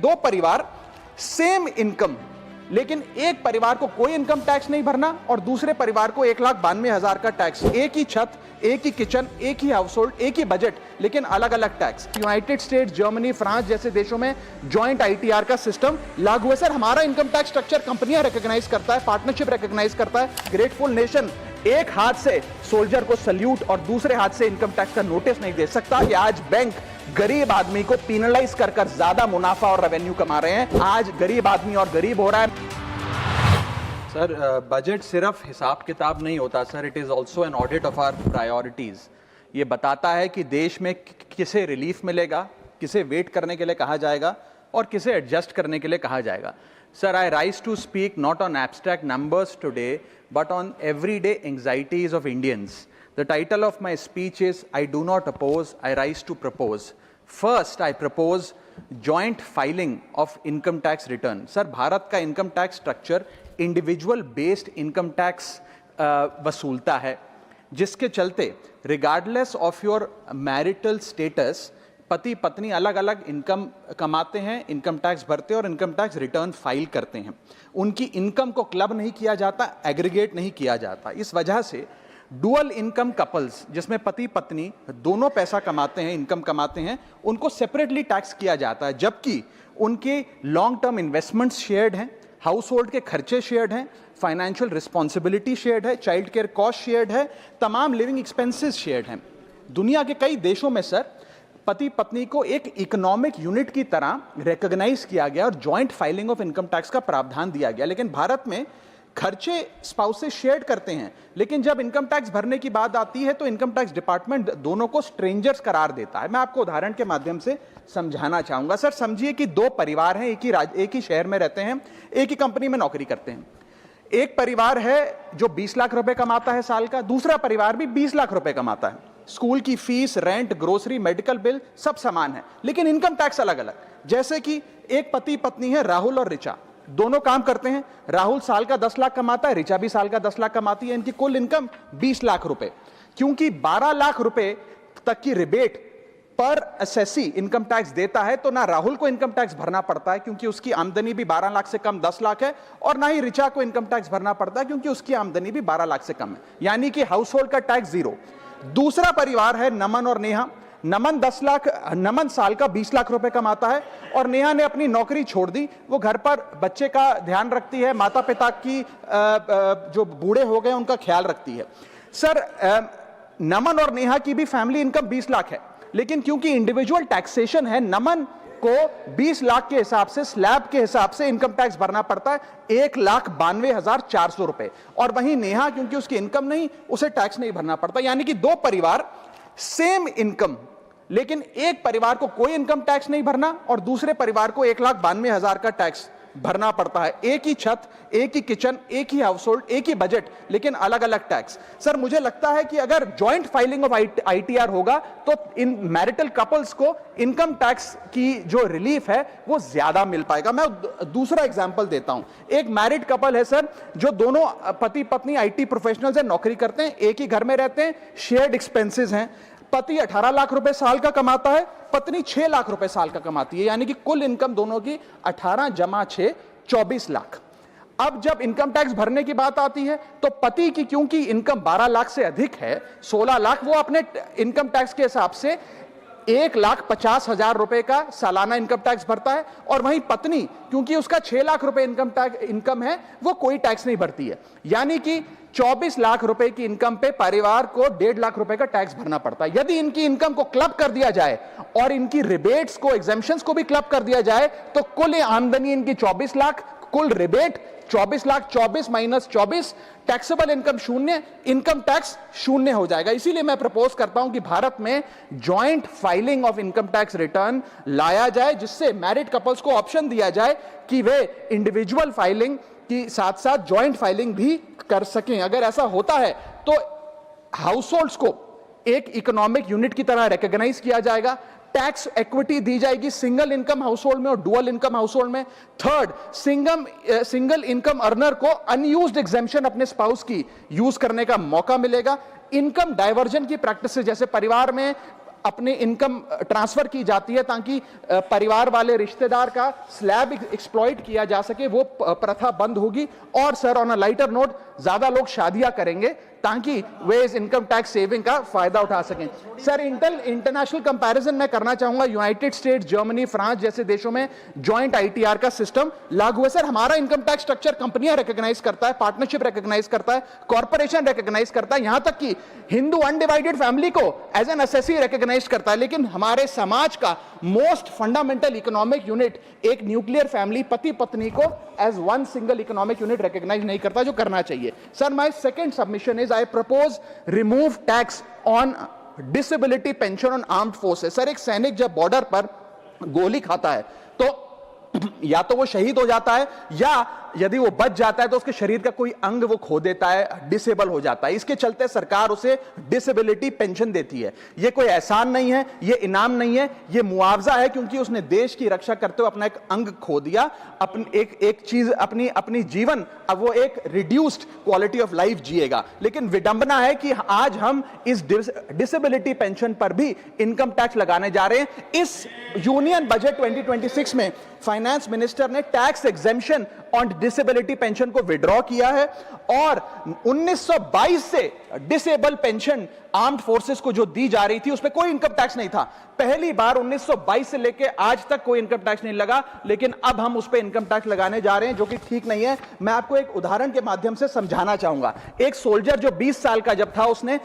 दो परिवार same income, लेकिन एक परिवार को कोई इनकम टैक्स नहीं भरना और दूसरे परिवार को 1,92,000 का टैक्स, एक ही छत, एक ही किचन, एक ही हाउस होल्ड, एक ही बजट, लेकिन अलग अलग tax. United states, Germany, France जैसे देशों में जॉइंट आईटीआर का सिस्टम लागू है। सर, हमारा इनकम टैक्स स्ट्रक्चर कंपनियां रिकॉग्नाइज करता है, पार्टनरशिप रिकॉग्नाइज करता है। ग्रेटफुल नेशन एक हाथ से सोल्जर को सल्यूट और दूसरे हाथ से इनकम टैक्स का नोटिस नहीं दे सकता कि आज बैंक गरीब आदमी को पीनलाइज कर ज्यादा मुनाफा और रेवेन्यू कमा रहे हैं। आज गरीब आदमी और गरीब हो रहा है। सर, बजट सिर्फ हिसाब किताब नहीं होता sir, it is also an audit of our priorities. ये बताता है कि देश में किसे रिलीफ मिलेगा, किसे वेट करने के लिए कहा जाएगा और किसे एडजस्ट करने के लिए कहा जाएगा। Sir, I rise to speak not on abstract numbers today but on everyday anxieties of Indians. The title of my speech is I do not oppose, I rise to propose. First, I propose joint filing of income tax return. Sir, Bharat का income tax structure individual based income tax वसूलता है, जिसके चलते regardless of your marital status, पति पत्नी अलग अलग income कमाते हैं, इनकम टैक्स भरते हैं और इनकम टैक्स रिटर्न फाइल करते हैं। उनकी इनकम को क्लब नहीं किया जाता, एग्रीगेट नहीं किया जाता। इस वजह से डुअल इनकम कपल्स, जिसमें पति पत्नी दोनों पैसा कमाते हैं, इनकम कमाते हैं, उनको सेपरेटली टैक्स किया जाता है, जबकि उनके लॉन्ग टर्म इन्वेस्टमेंट्स शेयर्ड हैं, हाउस होल्ड के खर्चे शेयर्ड हैं, फाइनेंशियल रिस्पॉन्सिबिलिटी शेयर्ड है, चाइल्ड केयर कॉस्ट शेयर्ड है, तमाम लिविंग एक्सपेंसेस शेयर्ड हैं। दुनिया के कई देशों में सर पति पत्नी को एक इकोनॉमिक यूनिट की तरह रिकॉग्नाइज किया गया और joint filing of income tax का प्रावधान दिया गया। लेकिन भारत में खर्चे स्पाउसेस शेयर करते हैं, लेकिन जब इनकम टैक्स भरने की बात आती है तो इनकम टैक्स डिपार्टमेंट दोनों को स्ट्रेंजर्स करार देता है। मैं आपको उदाहरण के माध्यम से समझाना चाहूंगा। सर, समझिए कि दो परिवार हैं, एक ही शहर में रहते हैं, एक ही कंपनी में नौकरी करते हैं। एक परिवार है जो 20 लाख रुपए कमाता है साल का, दूसरा परिवार भी 20 लाख रुपए कमाता है। स्कूल की fees, rent, grocery, medical bill सब समान है, लेकिन इनकम टैक्स अलग अलग। जैसे कि एक पति पत्नी है, राहुल और ऋचा, दोनों काम करते हैं। राहुल साल का 10 लाख कमाता है, ऋचा भी साल का 10 लाख कमाती है। इनकी कुल इनकम 20 लाख रुपए। क्योंकि 12 लाख रुपए तक की रिबेट पर एसएससी इनकम टैक्स देता है, तो ना राहुल को इनकम टैक्स भरना पड़ता है क्योंकि उसकी आमदनी भी 12 लाख से कम 10 लाख है, और ना ही ऋचा को इनकम टैक्स भरना पड़ता है क्योंकि उसकी आमदनी भी 12 लाख से कम है, यानी कि हाउस होल्ड का टैक्स जीरो। दूसरा परिवार है नमन और नेहा। नमन साल का 20 लाख रुपए कमाता है और नेहा ने अपनी नौकरी छोड़ दी। वो घर पर बच्चे का ध्यान रखती है, माता पिता की जो बूढ़े हो गए उनका ख्याल रखती है। सर, नमन और नेहा की भी फैमिली इनकम 20 लाख है, लेकिन क्योंकि इंडिविजुअल टैक्सेशन है, नमन को 20 लाख के हिसाब से, स्लैब के हिसाब से इनकम टैक्स भरना पड़ता है 1,92,400 रुपए, और वहीं नेहा क्योंकि उसकी इनकम नहीं, उसे टैक्स नहीं भरना पड़ता। यानी कि दो परिवार सेम इनकम, लेकिन एक परिवार को कोई इनकम टैक्स नहीं भरना और दूसरे परिवार को 1,92,000 का टैक्स भरना पड़ता है। एक ही छत, एक ही किचन, एक ही हाउस होल्ड, एक ही बजट, लेकिन अलग अलग टैक्स। सर, मुझे लगता है कि अगर जॉइंट फाइलिंग ऑफ आईटीआर होगा तो इन मैरिटल कपल्स को इनकम टैक्स की जो रिलीफ है वो ज्यादा मिल पाएगा। मैं दूसरा एग्जांपल देता हूं। एक मैरिड कपल है सर, जो दोनों पति पत्नी आईटी प्रोफेशनल्स हैं, नौकरी करते हैं, एक ही घर में रहते हैं, शेयर्ड एक्सपेंसेस हैं। पति 18 लाख रुपए साल का कमाता है, पत्नी 6 लाख रुपए साल का कमाती है, यानी कि कुल इनकम दोनों की 18 जमा 6 24 लाख। अब जब इनकम टैक्स भरने की बात आती है तो पति की क्योंकि इनकम 12 लाख से अधिक है, 16 लाख, वो अपने इनकम टैक्स के हिसाब से 1,50,000 रुपए का सालाना इनकम टैक्स भरता है, और वहीं पत्नी क्योंकि उसका 6 लाख रुपए इनकम है, वो कोई टैक्स नहीं भरती है। यानी कि 24 लाख रुपए की इनकम पे परिवार को 1.5 लाख रुपए का टैक्स भरना पड़ता है। यदि इनकी इनकम को क्लब कर दिया जाए और इनकी रिबेट्स को, एग्जेम्पशंस को भी क्लब कर दिया जाए तो कुल आमदनी इनकी 24 लाख, कुल rebate 24 lakh, 24 minus 24, taxable income शून्य, इनकम टैक्स शून्य हो जाएगा। इसीलिए मैं प्रपोज करता हूं कि भारत में joint filing of income tax return लाया जाए, जिससे मैरिड कपल्स को ऑप्शन दिया जाए कि वे इंडिविजुअल फाइलिंग की साथ साथ जॉइंट फाइलिंग भी कर सकें। अगर ऐसा होता है तो हाउस होल्ड्स को एक इकोनॉमिक यूनिट की तरह रिकॉग्नाइज किया जाएगा, टैक्स इक्विटी दी जाएगी सिंगल इनकम हाउस होल्ड में और डुअल इनकम हाउस होल्ड में। थर्ड, सिंगल इनकम अर्नर को अनयूज्ड एग्जेम्पशन अपने स्पाउस की यूज करने का मौका मिलेगा। इनकम डाइवर्जन की प्रैक्टिस, जैसे परिवार में अपनी इनकम ट्रांसफर की जाती है ताकि परिवार वाले रिश्तेदार का स्लैब एक्सप्लॉइट किया जा सके, वो प्रथा बंद होगी। और sir on a lighter note, ज्यादा लोग शादियां करेंगे ताकि वे इस इनकम टैक्स सेविंग का फायदा उठा सकें। सर इंटरनेशनल कंपैरिजन मैं करना चाहूंगा, यूनाइटेड स्टेट्स, जर्मनी, फ्रांस जैसे देशों में जॉइंट आईटीआर का सिस्टम लागू है। सर हमारा इनकम टैक्स स्ट्रक्चर कंपनियां रिकॉग्नाइज करता है, पार्टनरशिप रिकॉग्नाइज करता है, कॉर्पोरेशन रिकॉग्नाइज करता है, यहां तक कि हिंदू अनडिवाइडेड फैमिली को एज एन एसएससी रिकॉग्नाइज करता है। लेकिन हमारे समाज का मोस्ट फंडामेंटल इकोनॉमिक यूनिट, एक न्यूक्लियर फैमिली, पति पत्नी को as one single economic unit recognise नहीं करता, जो करना चाहिए। Sir my second submission is I propose remove tax on disability pension on armed forces. Sir एक सैनिक जब बॉर्डर पर गोली खाता है तो या तो वो शहीद हो जाता है, या यदि वो बच जाता है तो उसके शरीर का कोई अंग वो खो देता है, डिसेबल हो जाता है। इसके चलते सरकार उसे डिसेबिलिटी पेंशन देती है। ये कोई एहसान नहीं है, ये इनाम नहीं है, ये मुआवजा है, क्योंकि उसने देश की रक्षा करते हुए अपना एक अंग खो दिया, अपनी एक चीज, अपनी जीवन, अब वो एक रिड्यूस्ड क्वालिटी ऑफ लाइफ जिएगा। लेकिन विडंबना है कि आज हम इस डिसेबिलिटी पेंशन पर भी इनकम टैक्स लगाने जा रहे हैं। इस यूनियन बजट 2026 में फाइनेंस मिनिस्टर ने tax exemption on disability pension को विड्रॉ किया है, और 1922 से डिसेबल पेंशन आर्म्ड फोर्सेस को जो दी जा रही थी उस पर कोई इनकम टैक्स नहीं था। पहली बार 1922 से लेके आज तक कोई इनकम टैक्स नहीं लगा, लेकिन अब हम उस पर इनकम टैक्स लगाने जा रहे हैं, जो कि ठीक नहीं है। मैं आपको एक उदाहरण के माध्यम से समझाना चाहूंगा। एक सोल्जर जो 20 साल का जब था, उसने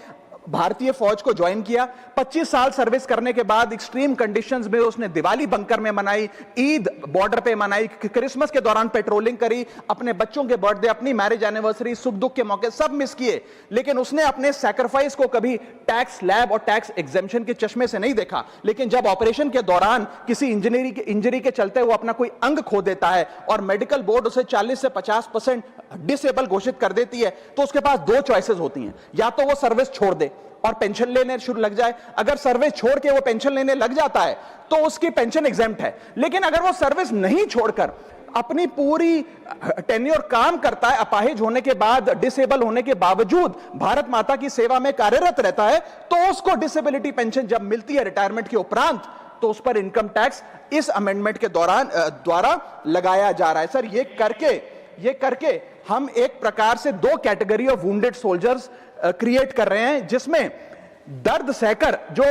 भारतीय फौज को ज्वाइन किया। 25 साल सर्विस करने के बाद एक्सट्रीम कंडीशंस में उसने दिवाली बंकर में मनाई, ईद बॉर्डर पे मनाई, क्रिसमस के दौरान पेट्रोलिंग करी, अपने बच्चों के बर्थडे, अपनी मैरिज एनिवर्सरी, सुख दुख के मौके सब मिस किए। लेकिन उसने अपने सैक्रिफाइस को कभी टैक्स स्लैब और टैक्स एग्जेम्पशन के चश्मे से नहीं देखा। लेकिन जब ऑपरेशन के दौरान किसी इंजरी के चलते वो अपना कोई अंग खो देता है और मेडिकल बोर्ड उसे 40 से 50% डिसेबल घोषित कर देती है, तो उसके पास दो चॉइसेस होती हैं। या तो वो सर्विस छोड़ दे और पेंशन लेने शुरू लग जाए। अगर सर्विस छोड़ के वो पेंशन लेने लग जाता है तो उसकी पेंशन एग्जेम्प्ट है। लेकिन अगर वो सर्विस नहीं छोड़कर अपनी पूरी टेन्योर काम करता है, अपाहिज होने के बाद, डिसेबल होने के बावजूद भारत माता की सेवा में कार्यरत रहता है, तो उसको डिसेबिलिटी पेंशन जब मिलती है रिटायरमेंट के उपरांत, तो उस पर इनकम टैक्स इस अमेंडमेंट के द्वारा लगाया जा रहा है। सर ये करके हम एक प्रकार से दो category of wounded soldiers create कर रहे हैं, जिसमें दर्द सहकर जो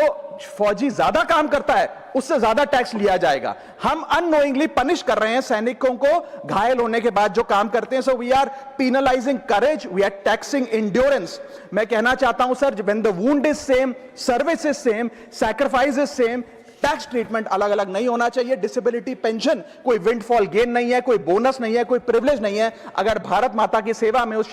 फौजी ज्यादा काम करता है उससे ज्यादा टैक्स लिया जाएगा। हम अननोइंगली पनिश कर रहे हैं सैनिकों को घायल होने के बाद जो काम करते हैं। So we are penalising courage, we are taxing endurance. मैं कहना चाहता हूं sir, when the wound is same, service is same, sacrifice is same, tax treatment अलग अलग नहीं होना चाहिए। डिसेबिलिटी पेंशन कोई विंडफॉल गेन नहीं है, कोई बोनस नहीं है, कोई प्रिविलेज नहीं है। अगर भारत माता की सेवा में उस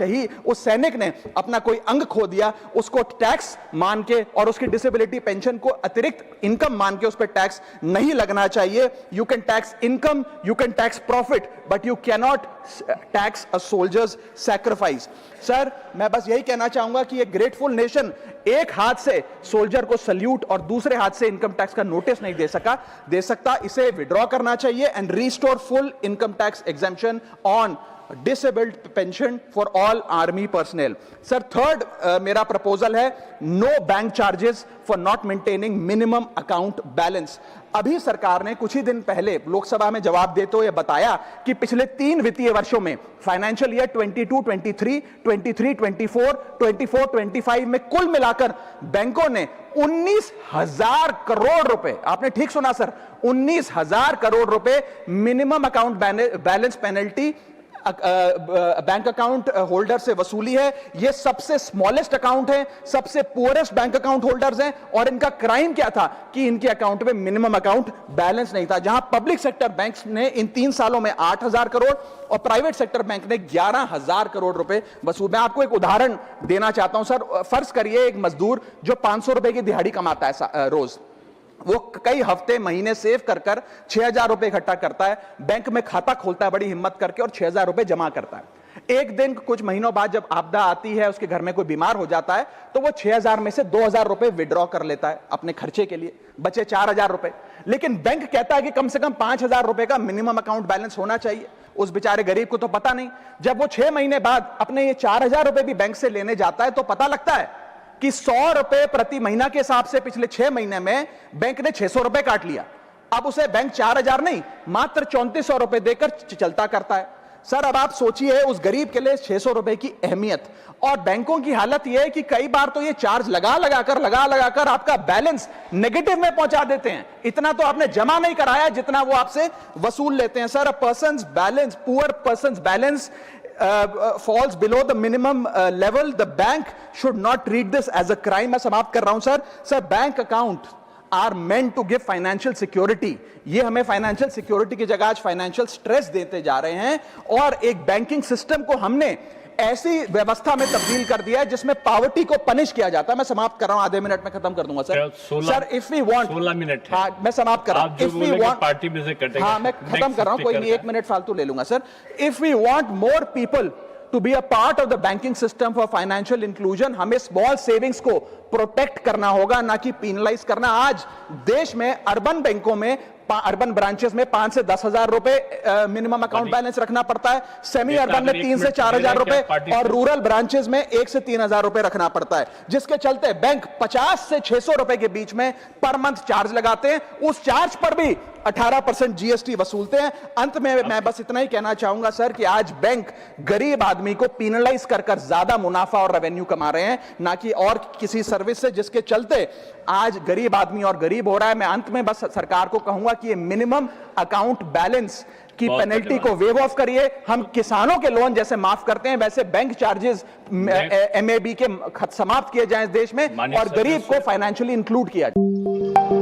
सैनिक ने अपना कोई अंग खो दिया, उसको टैक्स मान के और उसकी डिसेबिलिटी पेंशन को अतिरिक्त इनकम मान के उस पर टैक्स नहीं लगना चाहिए। You can tax income, you can tax profit, but you cannot tax a soldiers sacrifice. Sir मैं बस यही कहना चाहूंगा कि एक ग्रेटफुल नेशन एक हाथ से सोल्जर को सल्यूट और दूसरे हाथ से इनकम टैक्स का नोटिस नहीं दे सकता। इसे विड्रॉ करना चाहिए and restore full income tax exemption on disabled pension for all army personnel. Sir third मेरा प्रपोजल है no bank charges for not maintaining minimum account balance. अभी सरकार ने कुछ ही दिन पहले लोकसभा में जवाब देते हुए बताया कि पिछले 3 वित्तीय वर्षों में फाइनेंशियल ईयर 22-23, 23-24, 24-25 में कुल मिलाकर बैंकों ने 19,000 करोड़ रुपए, आपने ठीक सुना सर, 19,000 करोड़ रुपए minimum account balance penalty bank account holder से वसूली है। ये सबसे स्मॉलेस्ट अकाउंट है, सबसे पुअरेस्ट बैंक अकाउंट होल्डर्स हैं, और इनका क्राइम क्या था कि इनके अकाउंट में मिनिमम अकाउंट बैलेंस नहीं था। जहां पब्लिक सेक्टर बैंक्स ने इन 3 सालों में 8,000 करोड़ और प्राइवेट सेक्टर बैंक ने 11,000 करोड़ रुपए वसूल। मैं आपको एक उदाहरण देना चाहता हूं सर। फर्ज करिए एक मजदूर जो 500 रुपए की दिहाड़ी कमाता है रोज, वो कई हफ्ते महीने सेव कर 6,000 रुपए इकट्ठा करता है, बैंक में खाता खोलता है बड़ी हिम्मत करके और 6,000 रुपए जमा करता है। एक दिन कुछ महीनों बाद जब आपदा आती है, उसके घर में कोई बीमार हो जाता है, तो वो 6,000 में से 2,000 रुपए विड्रॉ कर लेता है अपने खर्चे के लिए, बचे 4,000 रुपए। लेकिन बैंक कहता है कि कम से कम 5,000 रुपए का मिनिमम अकाउंट बैलेंस होना चाहिए। उस बेचारे गरीब को तो पता नहीं। जब वो 6 महीने बाद अपने ये 4,000 रुपए भी बैंक से लेने जाता है तो पता लगता है कि 100 रुपए प्रति महीना के हिसाब से पिछले 6 महीने में बैंक ने 600 रुपए काट लिया। अब उसे बैंक 4000 नहीं, मात्र 3400 रुपए देकर चलता करता है। सर अब आप सोचिए उस गरीब के लिए 600 रुपए की अहमियत। और बैंकों की हालत यह है कि कई बार तो ये चार्ज लगा लगाकर आपका बैलेंस नेगेटिव में पहुंचा देते हैं। इतना तो आपने जमा नहीं कराया जितना वो आपसे वसूल लेते हैं। Sir a persons balance, poor persons balance falls below the minimum level, the bank should not treat this as a crime। मैं समाप्त कर रहा हूं sir. Sir bank account are meant to give financial security. ये हमें financial security की जगह आज फाइनेंशियल स्ट्रेस देते जा रहे हैं। और एक बैंकिंग सिस्टम को हमने ऐसी व्यवस्था में तब्दील कर दिया है जिसमें पॉवर्टी को पनिश किया जाता है। मैं समाप्त कर रहा हूं, आधे मिनट में खत्म कर दूंगा sir. Sir if we want 16 minute है। हाँ मैं समाप्त कर रहा हूं। इफ वी वांट पार्टी में से कटेगा। हाँ मैं खत्म कर रहा हूं, कोई नहीं, 1 मिनट फालतू ले लूंगा sir. If we want more people to be a part of the banking system for financial inclusion, हमें स्मॉल सेविंग्स को प्रोटेक्ट करना होगा, ना कि पेनलाइज करना। आज देश में अर्बन बैंकों में, अर्बन ब्रांचेस में 5 से 10 हजार रुपए मिनिमम अकाउंट बैलेंस रखना पड़ता है। सेमी अर्बन में 3 से 4 हजार रुपए और रूरल ब्रांचेस में 1 से 3 हजार रुपए रखना पड़ता है, जिसके चलते बैंक 50 से 600 रुपए के बीच में पर मंथ चार्ज लगाते हैं। उस चार्ज पर भी 18% जीएसटी वसूलते हैं। अंत में मैं बस इतना ही कहना चाहूंगा सर कि आज बैंक गरीब आदमी को पेनलाइज कर ज्यादा मुनाफा और रेवेन्यू कमा रहे हैं, ना कि और किसी सर्विस से, जिसके चलते आज गरीब आदमी और गरीब हो रहा है। मैं अंत में बस सरकार को कहूंगा कि ये मिनिमम अकाउंट बैलेंस की पेनल्टी को वेव ऑफ करिए। हम किसानों के लोन जैसे माफ करते हैं वैसे बैंक चार्जेस एमएबी के समाप्त किए जाएं इस देश में, और गरीब को फाइनेंशियली इंक्लूड किया जाए।